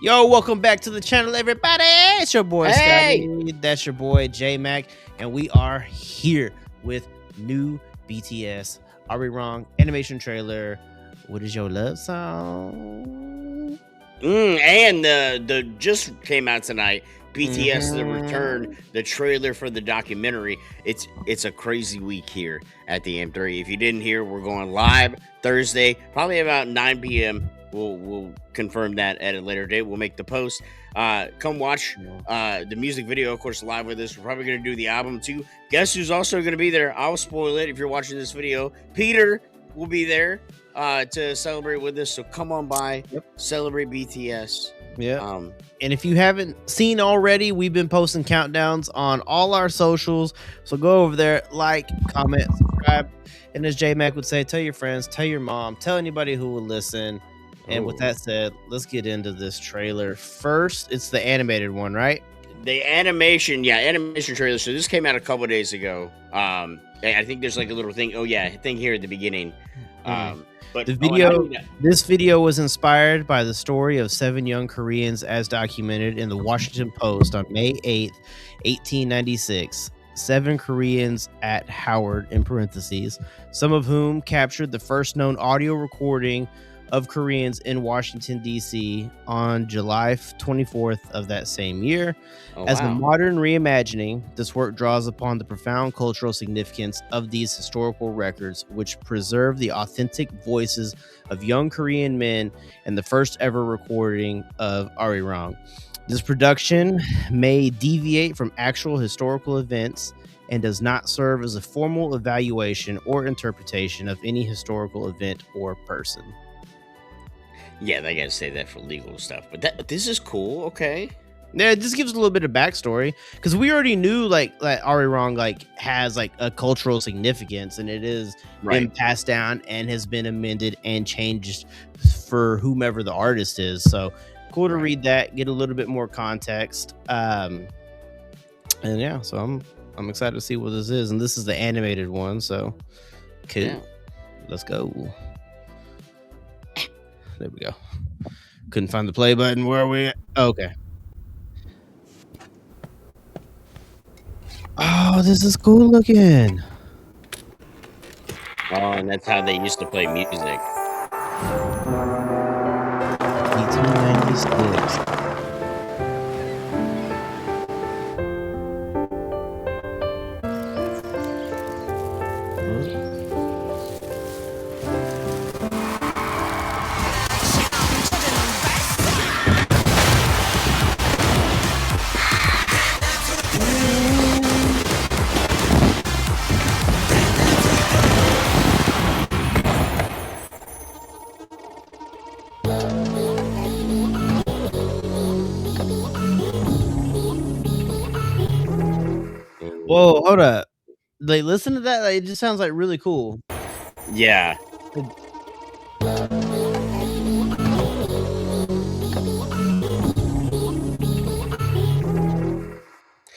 Yo, welcome back to the channel, everybody. It's your boy Hey! Scotty. That's your boy J Mac, and we are here with new BTS ARIRANG animation trailer. What is your love song? And the just came out tonight. BTS The Return, Mhm. the trailer for the documentary. It's a crazy week here at the M3. If you didn't hear, we're going live Thursday, probably about 9 p.m. We'll confirm that at a later date. We'll make the post. Come watch the music video, of course, live with us. We're probably gonna do the album too. Guess who's also gonna be there? I'll spoil it if you're watching this video. Peter will be there to celebrate with us. So come on by, Yep. celebrate BTS. Yep. And if you haven't seen already, we've been posting countdowns on all our socials. So go over there, like, comment, subscribe. And as J Mac would say, tell your friends, tell your mom, tell anybody who will listen. And with that said, let's get into this trailer. First, it's the animated one, right? The animation trailer. So this came out a couple of days ago. I think there's like a little thing. Oh yeah, thing here at the beginning. But The video, this video was inspired by the story of 7 young Koreans as documented in the Washington Post on May 8th, 1896. 7 Koreans at Howard, in parentheses, some of whom captured the first known audio recording of Koreans in Washington, D.C. on July 24th of that same year. As a modern reimagining, this work draws upon the profound cultural significance of these historical records, which preserve the authentic voices of young Korean men and the first ever recording of ARIRANG. This production may deviate from actual historical events and does not serve as a formal evaluation or interpretation of any historical event or person. Yeah, they gotta say that for legal stuff. But this is cool. Okay. Yeah, it just gives a little bit of backstory because we already knew like that ARIRANG like has like a cultural significance and it is been passed down and has been amended and changed for whomever the artist is. So cool to read that, get a little bit more context. And yeah, so I'm excited to see what this is, and this is the animated one. So cool, let's go. There we go. Couldn't find the play button. Where are we at? Okay. Oh, this is cool looking. Oh, and that's how they used to play music. 1896. Whoa, hold up. Like, listen to that. Like, it just sounds like really cool. Yeah.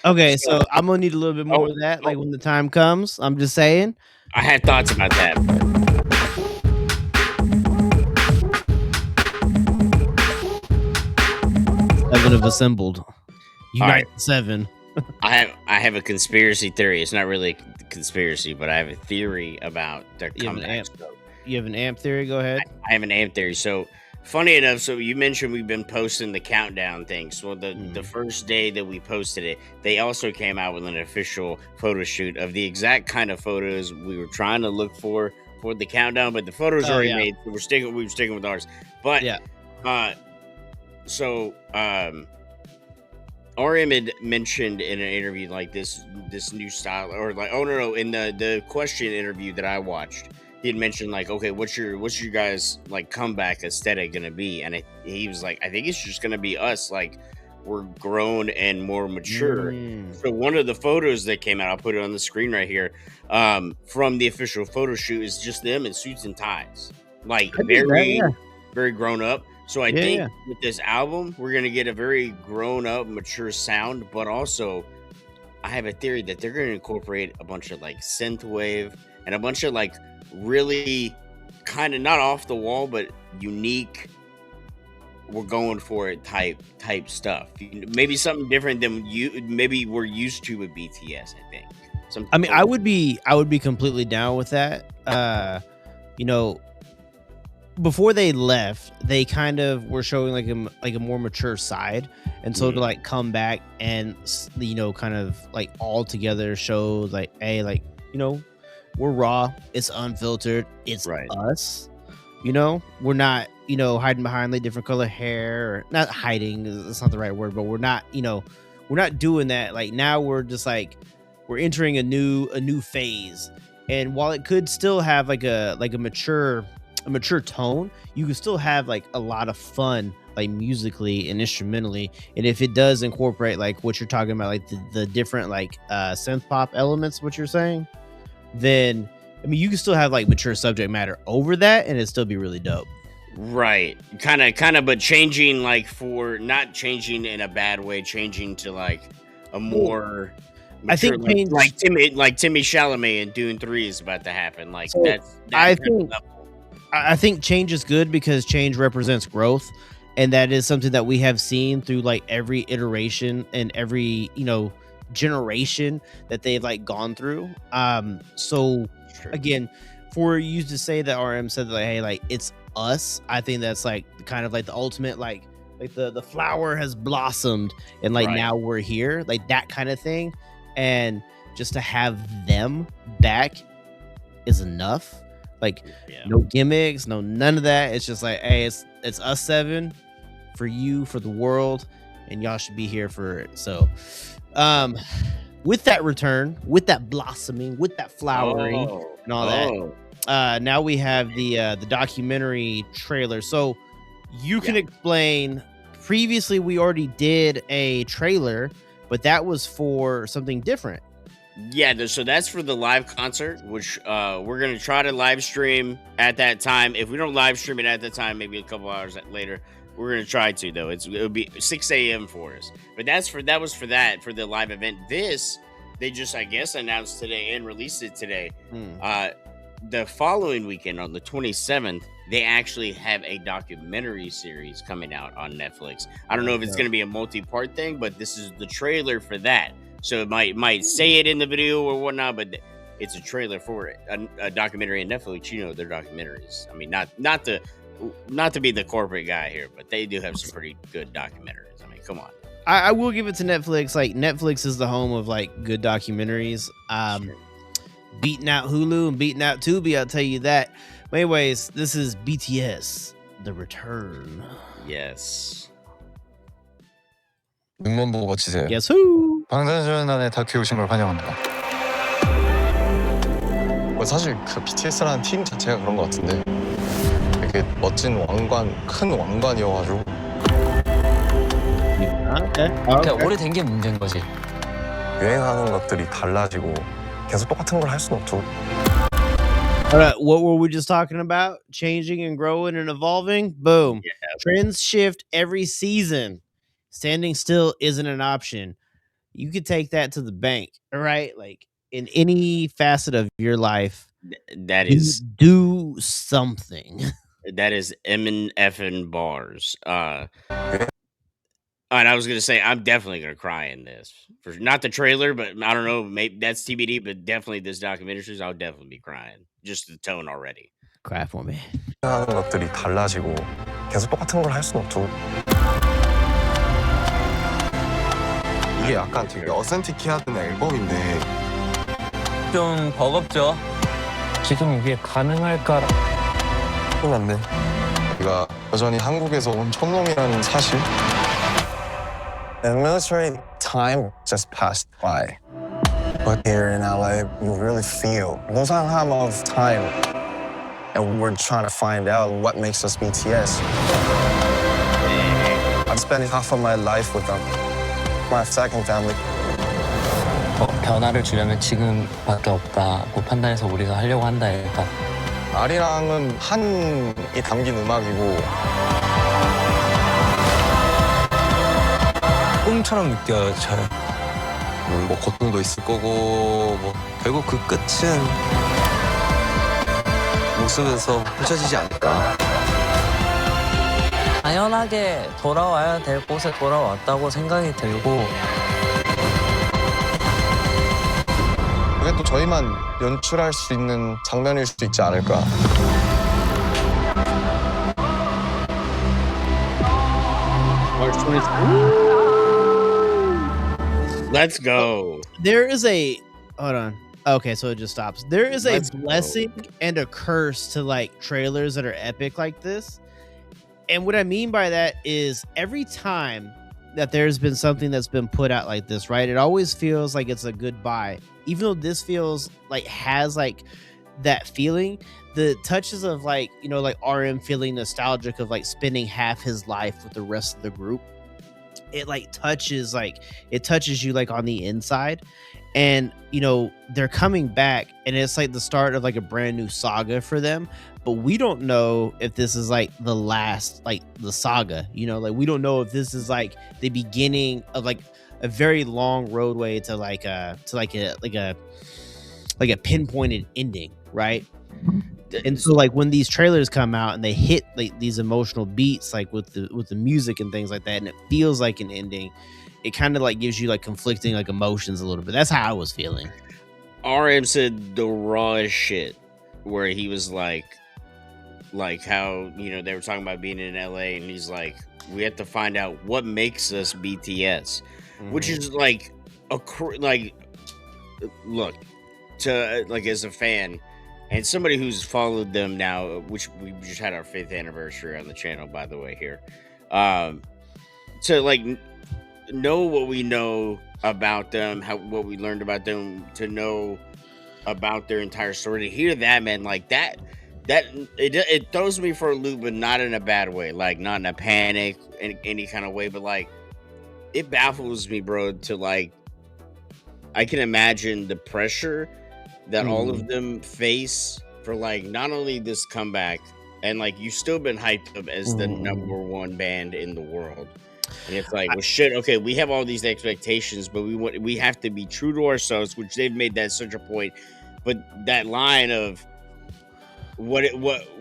Okay, so I'm gonna need a little bit more of that, like when the time comes. I'm just saying. I had thoughts about that. 7 have assembled. Unite 7. I have a conspiracy theory. It's not really a conspiracy, but I have a theory about their comeback. You have an amp theory? Go ahead. I have an amp theory. So funny enough, so you mentioned we've been posting the countdown things. Well, the first day that we posted it, they also came out with an official photo shoot of the exact kind of photos we were trying to look for the countdown, but the photos already made. So we were sticking with ours. But RM had mentioned in an interview like this new style, or like in the question interview that I watched, he had mentioned like, okay, what's your guys like comeback aesthetic gonna be? And he was like, I think it's just gonna be us, like we're grown and more mature. So one of the photos that came out, I'll put it on the screen right here, from the official photo shoot, is just them in suits and ties, like very grown up. So I think with this album, we're going to get a very grown up, mature sound, but also I have a theory that they're going to incorporate a bunch of like synthwave and a bunch of like really kind of not off the wall, but unique we're going for it type stuff. Maybe something different than maybe we're used to with BTS. I think. I mean, I would be completely down with that. You know, before they left, they kind of were showing like a more mature side, and so to like come back and kind of like all together show like, hey, like we're raw, it's unfiltered, it's right, us. We're not hiding behind like different color hair, or not hiding. That's not the right word, but we're not doing that. Like now we're just like we're entering a new phase, and while it could still have like a mature tone, you can still have like a lot of fun, like musically and instrumentally. And if it does incorporate like what you're talking about, like the different like synth pop elements, what you're saying, then I mean you can still have like mature subject matter over that, and it'd still be really dope. right. Kind of, but changing like for not changing in a bad way, changing to like a Well, more I mature, think change. like Timmy Chalamet in Dune 3 is about to happen. Like So that's that I kind of think level. I think change is good because change represents growth, and that is something that we have seen through like every iteration and every generation that they've like gone through. So Sure. again, for you to say that RM said that like, hey, like it's us, I think that's like kind of like the ultimate like the flower has blossomed, and like Right. now we're here, like that kind of thing. And just to have them back is enough. Like Yeah. no gimmicks, none of that. It's just like, hey, it's us seven for you, for the world, and y'all should be here for it. So, um, with that return, with that blossoming, with that flowering, Oh. and all that, Oh. now we have the documentary trailer. So you can Yeah. explain. Previously, we already did a trailer, but that was for something different. Yeah, so that's for the live concert, which we're gonna try to live stream at that time. If we don't live stream it at the time, maybe a couple hours later, we're gonna try to though. It'll be 6 a.m. for us. But that was for the live event. This they just I guess announced today and released it today. Hmm. The following weekend on the 27th, they actually have a documentary series coming out on Netflix. I don't know if it's Okay. going to be a multi-part thing, but this is the trailer for that. So it might say it in the video or whatnot, but it's a trailer for it. A documentary on Netflix. You know their documentaries. I mean, not to be the corporate guy here, but they do have some pretty good documentaries. I mean, come on. I will give it to Netflix. Like Netflix is the home of like good documentaries. Sure. Beating out Hulu and beating out Tubi, I'll tell you that. But anyways, this is BTS, The Return. Yes. 응원 보고 치세요. Guess who? 방탄소년단에 다큐 오신 걸 환영합니다. 사실 그 BTS라는 팀 자체가 그런 것 같은데 되게 멋진 왕관, 큰 왕관이어가지고 Okay. 그러니까 오래된 게 문제인 거지. 유행하는 것들이 달라지고 계속 똑같은 걸 할 수는 없죠. What were we just talking about? Changing and growing and evolving? Boom. Yeah. Trends shift every season. Standing still isn't an option. You could take that to the bank, all right? Like in any facet of your life, That is do something. Emin effing bars. And I was gonna say I'm definitely gonna cry in this. For not the trailer, but I don't know, maybe that's TBD, but definitely this documentary series, I'll definitely be crying. Just the tone already. Cry for me. 하는 것들이 달라지고 계속 똑같은 걸 할 수는 없죠. 이게 약간 되게 어센티키한 앨범인데 좀 버겁죠. 지금 이게 가능할까? 큰일 났네. 우리가 여전히 한국에서 온 촌놈이라는 사실. The military time just passed by. But here in LA, you really feel 무상함 of time. And we're trying to find out what makes us BTS. I'm spending half of my life with them. My second family. 변화를 주려면 지금밖에 없다고 판단해서 우리가 하려고 한다 일단. 아리랑은 한이 담긴 음악이고 꿈처럼 느껴져요. 뭐 고통도 있을 거고 뭐 결국 그 끝은 모습에서 펼쳐지지 않을까. 당연하게 돌아와야 될 곳에 돌아왔다고 생각이 들고 그게 또 저희만 연출할 수 있는 장면일 수도 있지 않을까. March 23rd. Let's go. There is a hold on. Okay, so it just stops. There is a Let's go. blessing and a curse to like trailers that are epic like this. And what I mean by that is every time that there's been something that's been put out like this, right? It always feels like it's a goodbye. Even though this feels like has like that feeling, the touches of like, you know, like RM feeling nostalgic of like spending half his life with the rest of the group. It like touches you like on the inside. And you know, they're coming back and it's like the start of like a brand new saga for them. But we don't know if this is like the last, like the saga, you know, like we don't know if this is like the beginning of like a very long roadway to like a pinpointed ending, right? And so like when these trailers come out and they hit like these emotional beats like with the music and things like that, and it feels like an ending, it kind of like gives you like conflicting like emotions a little bit. That's how I was feeling. RM said the rawest shit where he was like how, you know, they were talking about being in LA and he's like, we have to find out what makes us BTS, which is like look, to like as a fan and somebody who's followed them now, which we just had our 5th anniversary on the channel, by the way, here, to like know what we know about them, what we learned about them, to know about their entire story, to hear that, man, like that it throws me for a loop, but not in a bad way, like not in a panic in any kind of way, but like it baffles me, bro, to like I can imagine the pressure that all of them face for like not only this comeback, and like you've still been hyped up as the #1 band in the world, and it's like, well, shit, okay, we have all these expectations, but we have to be true to ourselves, which they've made that such a point. But that line of what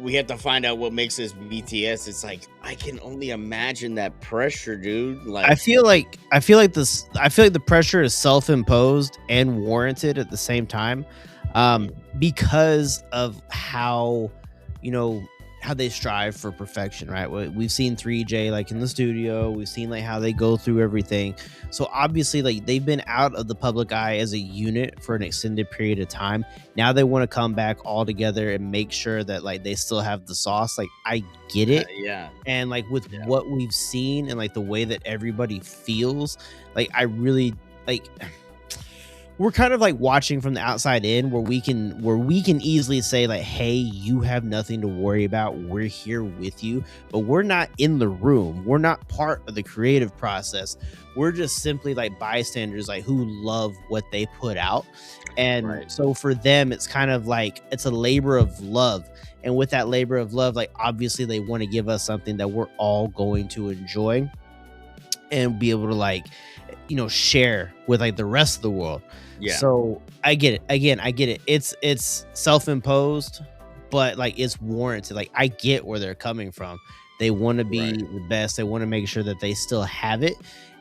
we have to find out what makes us BTS, it's like I can only imagine that pressure, dude. Like I feel like the pressure is self-imposed and warranted at the same time, because of how, you know, how they strive for perfection, right? We've seen 3J like in the studio, we've seen like how they go through everything. So obviously like they've been out of the public eye as a unit for an extended period of time. Now they want to come back all together and make sure that like they still have the sauce. Like I get it. yeah. And like with what we've seen and like the way that everybody feels, like I really like we're kind of like watching from the outside in, where we can easily say like, hey, you have nothing to worry about, we're here with you, but we're not in the room, we're not part of the creative process, we're just simply like bystanders, like who love what they put out. And so for them it's kind of like it's a labor of love, and with that labor of love, like obviously they want to give us something that we're all going to enjoy and be able to like, you know, share with like the rest of the world. Yeah. So I get it. Again, I get it. It's self-imposed, but like it's warranted. Like I get where they're coming from. They want to be the best. They want to make sure that they still have it.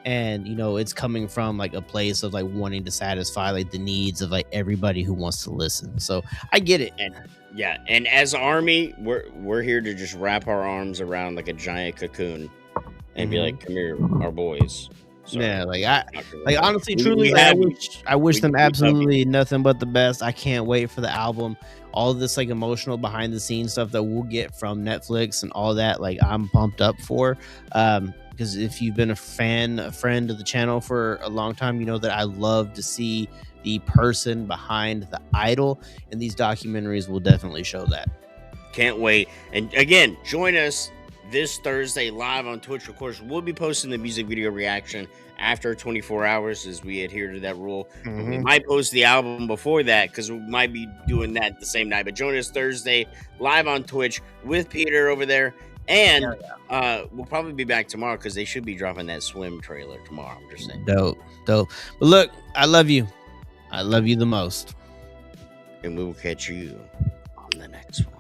And you know, it's coming from like a place of like wanting to satisfy like the needs of like everybody who wants to listen. So I get it. And yeah, and as Army, we're here to just wrap our arms around like a giant cocoon and be like, come here, our boys. Sorry. Yeah, like honestly, truly, I wish them absolutely nothing but the best. I can't wait for the album. All of this like emotional behind the scenes stuff that we'll get from Netflix and all that, like I'm pumped up for. Because if you've been a friend of the channel for a long time, you know that I love to see the person behind the idol, and these documentaries will definitely show that. Can't wait. And again, join us this Thursday live on Twitch. Of course, we'll be posting the music video reaction after 24 hours as we adhere to that rule. We might post the album before that because we might be doing that the same night. But join us Thursday live on Twitch with Peter over there. And we'll probably be back tomorrow because they should be dropping that Swim trailer tomorrow. I'm just saying. Dope. But look, I love you. I love you the most. And we will catch you on the next one.